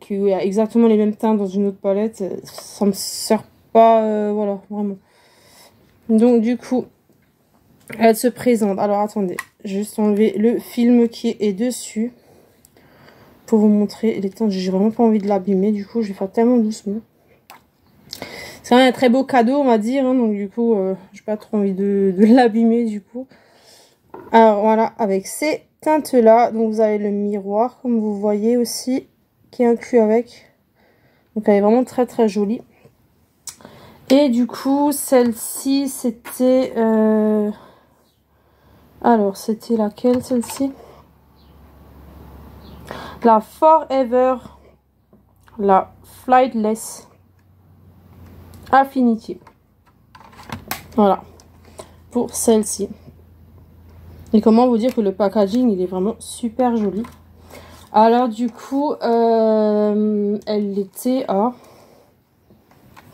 Speaker 1: qui a exactement les mêmes teintes dans une autre palette. Ça me sert pas, voilà, vraiment. Donc du coup, elle se présente. Alors attendez, juste enlever le film qui est dessus pour vous montrer les teintes. J'ai vraiment pas envie de l'abîmer. Du coup, je vais faire tellement doucement. Parce C'est un très beau cadeau, on va dire, hein, donc du coup, j'ai pas trop envie de l'abîmer du coup. Alors voilà, avec ces teintes-là, donc vous avez le miroir, comme vous voyez aussi, qui est inclus avec. Donc elle est vraiment très très jolie. Et du coup, celle-ci, c'était... Alors, c'était laquelle, celle-ci? La Forever, la Flightless Affinity. Voilà, pour celle-ci. Et comment vous dire que le packaging, il est vraiment super joli. Alors, du coup, elle était à...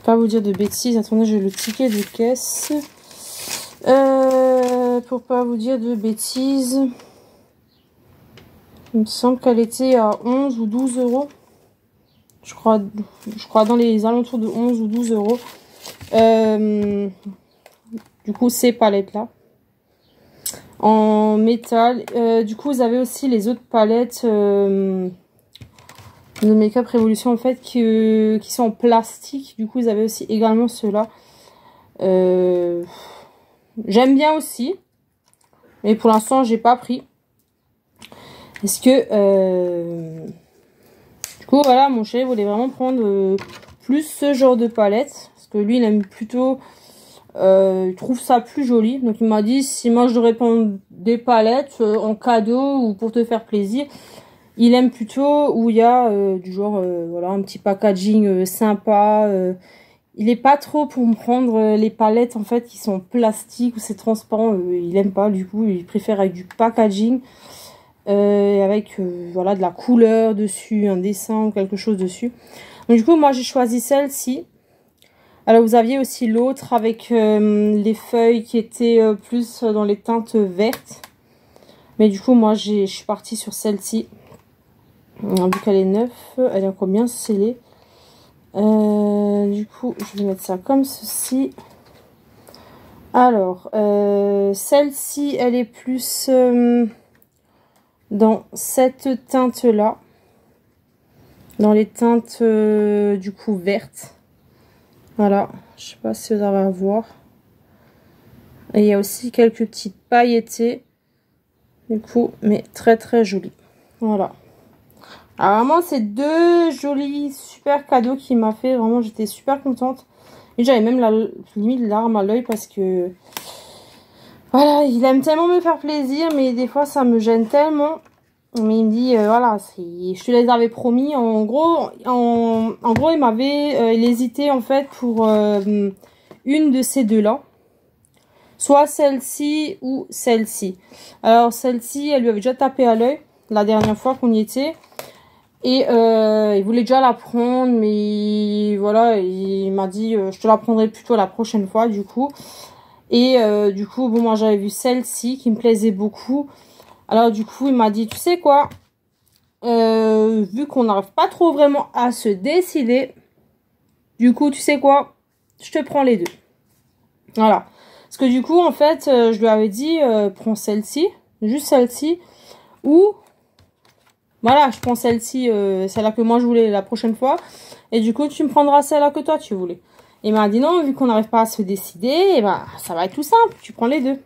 Speaker 1: Pas vous dire de bêtises. Attendez, j'ai le ticket de caisse. Pour pas vous dire de bêtises. Il me semble qu'elle était à 11 ou 12 euros. Je crois dans les alentours de 11 ou 12 euros. Du coup, ces palettes-là. En métal. Du coup, vous avez aussi les autres palettes de Make-up Revolution, en fait, qui sont en plastique. Du coup, vous avez aussi également ceux-là. J'aime bien aussi. Mais pour l'instant, j'ai pas pris. Est-ce que... Du coup, voilà, mon chéri voulait vraiment prendre plus ce genre de palette. Parce que lui, il aime plutôt... il trouve ça plus joli. Donc, il m'a dit, si moi, je devrais prendre des palettes en cadeau ou pour te faire plaisir, il aime plutôt où il y a du genre, voilà, un petit packaging sympa. Il est pas trop pour me prendre les palettes, en fait, qui sont en plastique ou c'est transparent. Il aime pas, du coup, il préfère avec du packaging. Avec voilà de la couleur dessus, un dessin ou quelque chose dessus. Donc du coup moi j'ai choisi celle-ci. Alors vous aviez aussi l'autre avec les feuilles qui étaient plus dans les teintes vertes. Mais du coup moi je suis partie sur celle-ci. Vu qu'elle est neuve, elle est encore bien scellée. Du coup je vais mettre ça comme ceci. Alors celle-ci elle est plus... dans cette teinte là, dans les teintes du coup vertes, voilà, je sais pas si vous allez à voir, et il y a aussi quelques petites pailletées du coup, mais très très jolies. Voilà, alors vraiment c'est deux jolis super cadeaux qu'il m'a fait, vraiment j'étais super contente et j'avais même la limite larme à l'œil parce que voilà, il aime tellement me faire plaisir, mais des fois ça me gêne tellement. Mais il me dit, voilà, je te les avais promis. En gros, il m'avait, il hésitait en fait pour une de ces deux-là. Soit celle-ci ou celle-ci. Alors celle-ci, elle lui avait déjà tapé à l'œil la dernière fois qu'on y était. Et il voulait déjà la prendre, mais voilà, il m'a dit, je te la prendrai plutôt la prochaine fois du coup. Et du coup, bon, moi j'avais vu celle-ci qui me plaisait beaucoup. Alors du coup, il m'a dit, tu sais quoi, vu qu'on n'arrive pas trop vraiment à se décider, du coup, tu sais quoi, je te prends les deux. Voilà. Parce que du coup, en fait, je lui avais dit, prends celle-ci, juste celle-ci, ou, voilà, je prends celle-ci, celle-là que moi je voulais la prochaine fois, et du coup, tu me prendras celle-là que toi tu voulais. Et il m'a dit, non, vu qu'on n'arrive pas à se décider, et ben, ça va être tout simple, tu prends les deux.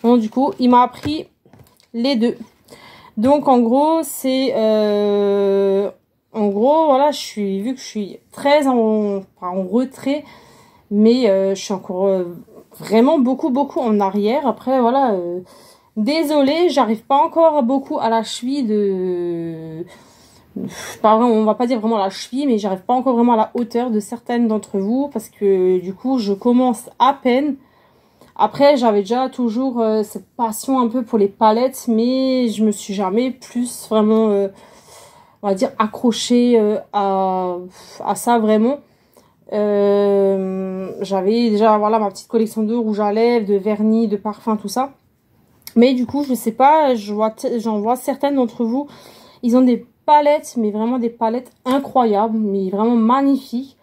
Speaker 1: Donc du coup, il m'a appris les deux. Donc en gros c'est en gros voilà, vu que je suis très en retrait, mais je suis encore vraiment beaucoup en arrière. Après voilà, désolée, j'arrive pas encore beaucoup à la cheville de on va pas dire vraiment la cheville, mais j'arrive pas encore vraiment à la hauteur de certaines d'entre vous parce que du coup je commence à peine. Après, j'avais déjà toujours cette passion un peu pour les palettes, mais je me suis jamais plus vraiment, on va dire, accrochée à ça vraiment. J'avais déjà, voilà, ma petite collection de rouge à lèvres, de vernis, de parfums, tout ça. Mais du coup, je sais pas, j'en vois certaines d'entre vous, ils ont des palettes, mais vraiment des palettes incroyables, mais vraiment magnifiques.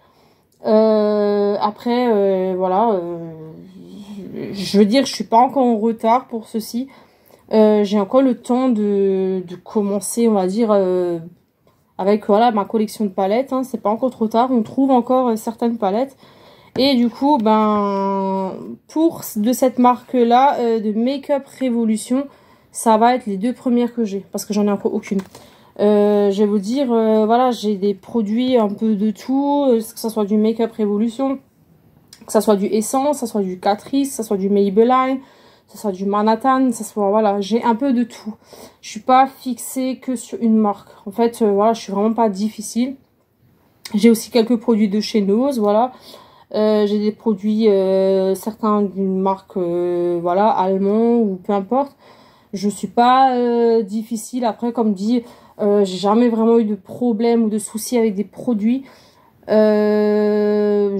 Speaker 1: Après, voilà... je veux dire, je suis pas encore en retard pour ceci. J'ai encore le temps de commencer, on va dire, avec voilà ma collection de palettes. Hein. C'est pas encore trop tard. On trouve encore certaines palettes. Et du coup, ben, pour de cette marque-là, de Make Up Revolution, ça va être les 2 premières que j'ai, parce que j'en ai encore aucune. Je vais vous dire, voilà, j'ai des produits un peu de tout, que ça soit du Make Up Revolution, que ça soit du Essence, que ça soit du Catrice, que ça soit du Maybelline, que ça soit du Manhattan, ça soit, voilà, j'ai un peu de tout. Je suis pas fixée que sur une marque. En fait, voilà, je suis vraiment pas difficile. J'ai aussi quelques produits de chez Nose, voilà. J'ai des produits, certains d'une marque, voilà, allemand ou peu importe. Je suis pas difficile. Après, comme dit, j'ai jamais vraiment eu de problème ou de soucis avec des produits. J'ai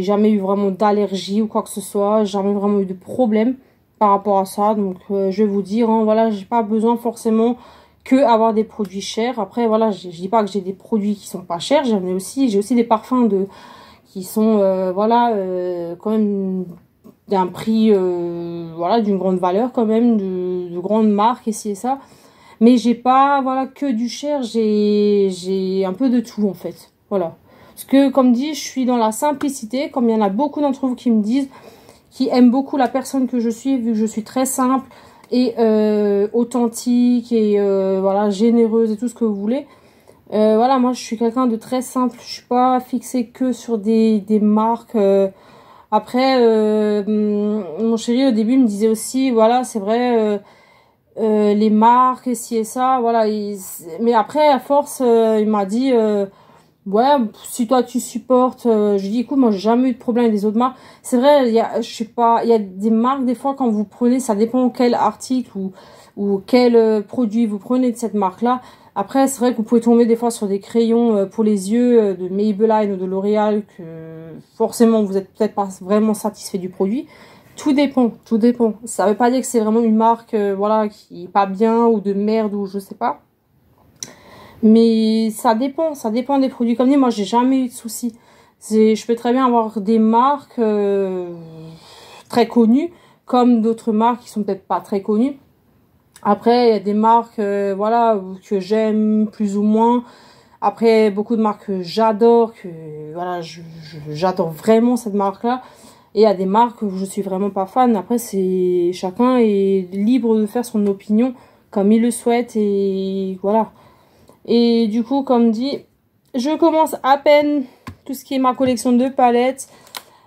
Speaker 1: jamais eu vraiment d'allergie ou quoi que ce soit. Jamais vraiment eu de problème par rapport à ça. Donc, je vais vous dire, hein, voilà, j'ai pas besoin forcément que avoir des produits chers. Après, voilà, je dis pas que j'ai des produits qui sont pas chers. J'ai aussi des parfums qui sont, voilà, quand même d'un prix, voilà, d'une grande valeur quand même, de grandes marques, ici et ça. Mais j'ai pas, voilà, que du cher, j'ai un peu de tout, en fait. Voilà. Parce que, comme dit, je suis dans la simplicité, comme il y en a beaucoup d'entre vous qui me disent, qui aiment beaucoup la personne que je suis, vu que je suis très simple et authentique et, voilà, généreuse et tout ce que vous voulez. Voilà, moi, je suis quelqu'un de très simple. Je suis pas fixée que sur des marques. Après, mon chéri, au début, me disait aussi, voilà, c'est vrai, les marques, ci et ça, voilà. Mais après, à force, il m'a dit, ouais, si toi, tu supportes, je dis, écoute, moi, j'ai jamais eu de problème avec les autres marques. C'est vrai, je sais pas, il y a des marques, des fois, quand vous prenez, ça dépend quel article ou quel produit vous prenez de cette marque-là. Après, c'est vrai que vous pouvez tomber des fois sur des crayons pour les yeux de Maybelline ou de L'Oréal que forcément vous êtes peut-être pas vraiment satisfait du produit. Tout dépend, tout dépend. Ça veut pas dire que c'est vraiment une marque voilà, qui est pas bien ou de merde ou je sais pas. Mais ça dépend des produits. Comme dit, moi j'ai jamais eu de soucis. Je peux très bien avoir des marques très connues comme d'autres marques qui sont peut-être pas très connues. Après, il y a des marques, voilà, que j'aime plus ou moins. Après, beaucoup de marques que j'adore, que voilà, j'adore vraiment cette marque-là. Et il y a des marques où je suis vraiment pas fan. Après, c'est chacun est libre de faire son opinion comme il le souhaite et voilà. Et du coup, comme dit, je commence à peine tout ce qui est ma collection de palettes.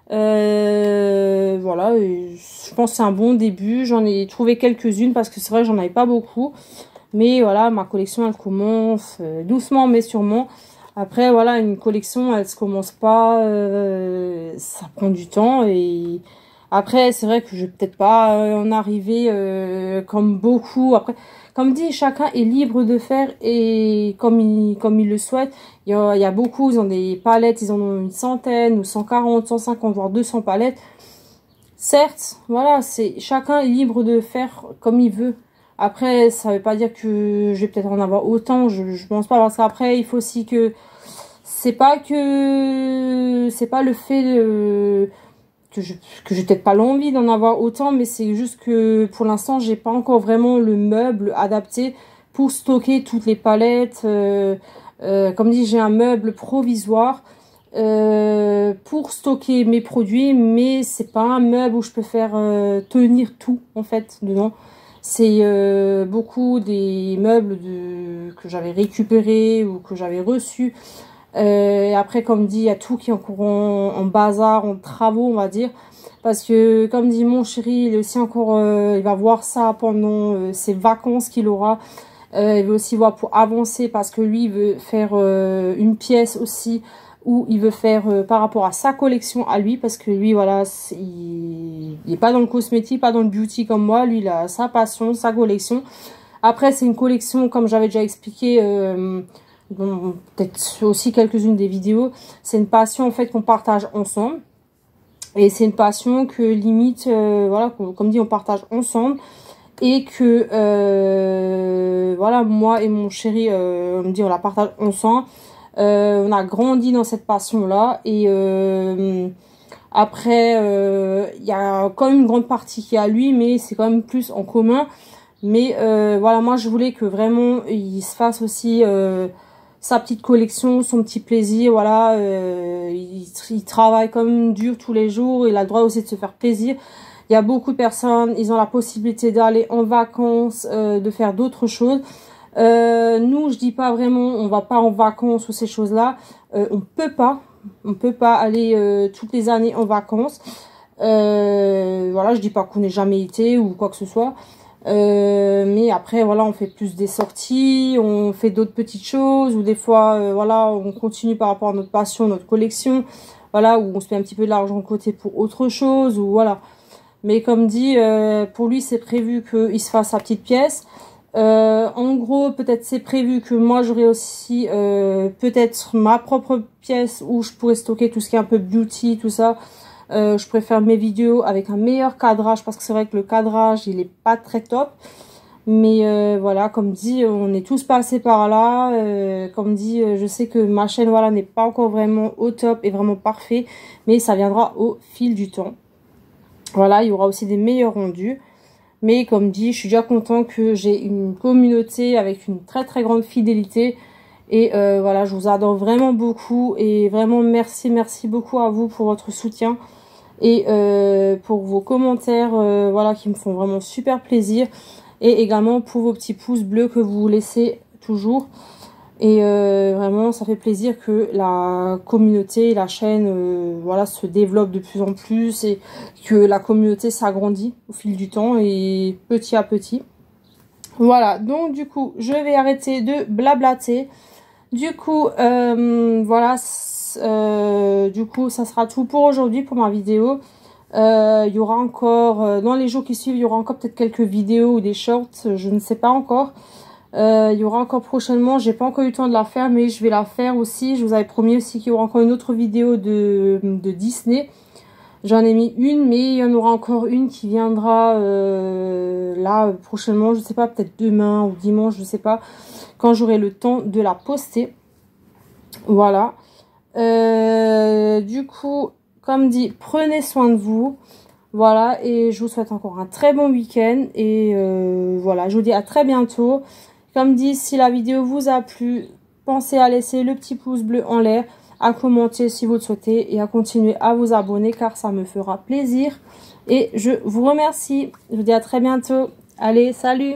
Speaker 1: Voilà, je pense que c'est un bon début. J'en ai trouvé quelques-unes parce que c'est vrai que j'en avais pas beaucoup. Mais voilà, ma collection elle commence doucement mais sûrement. Après voilà, une collection elle se commence pas, ça prend du temps. Et après c'est vrai que je vais peut-être pas en arriver comme beaucoup. Après, comme dit, chacun est libre de faire et comme il le souhaite. Il y a beaucoup, ils ont des palettes, ils en ont une centaine ou 140, 150 voire 200 palettes. Certes, voilà, chacun est libre de faire comme il veut. Après, ça veut pas dire que je vais peut-être en avoir autant, je pense pas, parce qu'après, il faut aussi que c'est pas le fait que j'ai peut-être pas l'envie d'en avoir autant, mais c'est juste que pour l'instant, j'ai pas encore vraiment le meuble adapté pour stocker toutes les palettes. Comme dit, j'ai un meuble provisoire pour stocker mes produits, mais c'est pas un meuble où je peux faire tenir tout en fait dedans. C'est beaucoup des meubles que j'avais récupérés ou que j'avais reçus. Et après, comme dit, il y a tout qui est encore en bazar, en travaux, on va dire. Parce que, comme dit mon chéri, il est aussi encore, il va voir ça pendant ses vacances qu'il aura. Il veut aussi voir pour avancer parce que lui, il veut faire une pièce aussi où il veut faire par rapport à sa collection à lui. Parce que lui, voilà, il n'est pas dans le cosmétique, pas dans le beauty comme moi. Lui, il a sa passion, sa collection. Après, c'est une collection, comme j'avais déjà expliqué, bon, peut-être aussi quelques-unes des vidéos. C'est une passion, en fait, qu'on partage ensemble. Et c'est une passion que limite, voilà, comme dit, on partage ensemble. Et que, voilà, moi et mon chéri, on me dit, on la partage ensemble. On a grandi dans cette passion-là. Et après, il y a quand même une grande partie qui est à lui, mais c'est quand même plus en commun. Mais voilà, moi, je voulais que vraiment, il se fasse aussi sa petite collection, son petit plaisir, voilà. Il travaille comme dur tous les jours, il a le droit aussi de se faire plaisir. Il y a beaucoup de personnes, ils ont la possibilité d'aller en vacances, de faire d'autres choses. Nous, je dis pas vraiment, on va pas en vacances ou ces choses-là. On peut pas aller toutes les années en vacances. Voilà, je dis pas qu'on n'ait jamais été ou quoi que ce soit. Mais après, voilà, on fait plus des sorties, on fait d'autres petites choses, ou des fois, voilà, on continue par rapport à notre passion, notre collection, voilà, où on se met un petit peu de l'argent de côté pour autre chose, ou voilà. Mais comme dit, pour lui, c'est prévu qu'il se fasse sa petite pièce. En gros, peut-être c'est prévu que moi, j'aurai aussi peut-être ma propre pièce où je pourrais stocker tout ce qui est un peu beauty, tout ça. Je préfère mes vidéos avec un meilleur cadrage parce que c'est vrai que le cadrage, il est pas très top. Mais voilà, comme dit, on est tous passés par là. Comme dit, je sais que ma chaîne, voilà, n'est pas encore vraiment au top et vraiment parfait. Mais ça viendra au fil du temps. Voilà, il y aura aussi des meilleurs rendus. Mais comme dit, je suis déjà content que j'ai une communauté avec une très très grande fidélité. Et voilà, je vous adore vraiment beaucoup. Et vraiment merci beaucoup à vous pour votre soutien. Et pour vos commentaires, voilà, qui me font vraiment super plaisir. Et également pour vos petits pouces bleus que vous laissez toujours. Et vraiment, ça fait plaisir que la communauté, la chaîne, voilà, se développe de plus en plus et que la communauté s'agrandit au fil du temps et petit à petit. Voilà, donc du coup, je vais arrêter de blablater. Du coup, voilà, du coup, ça sera tout pour aujourd'hui, pour ma vidéo. Il y aura encore, dans les jours qui suivent, il y aura encore peut-être quelques vidéos ou des shorts, je ne sais pas encore. Il y aura encore prochainement, j'ai pas encore eu le temps de la faire, mais je vais la faire aussi. Je vous avais promis aussi qu'il y aura encore une autre vidéo de Disney. J'en ai mis une, mais il y en aura encore une qui viendra là prochainement, je sais pas, peut-être demain ou dimanche, je sais pas, quand j'aurai le temps de la poster. Voilà. Du coup, comme dit, prenez soin de vous. Voilà, et je vous souhaite encore un très bon week-end. Et voilà, je vous dis à très bientôt. Comme dit, si la vidéo vous a plu, pensez à laisser le petit pouce bleu en l'air, à commenter si vous le souhaitez et à continuer à vous abonner car ça me fera plaisir. Et je vous remercie. Je vous dis à très bientôt. Allez, salut!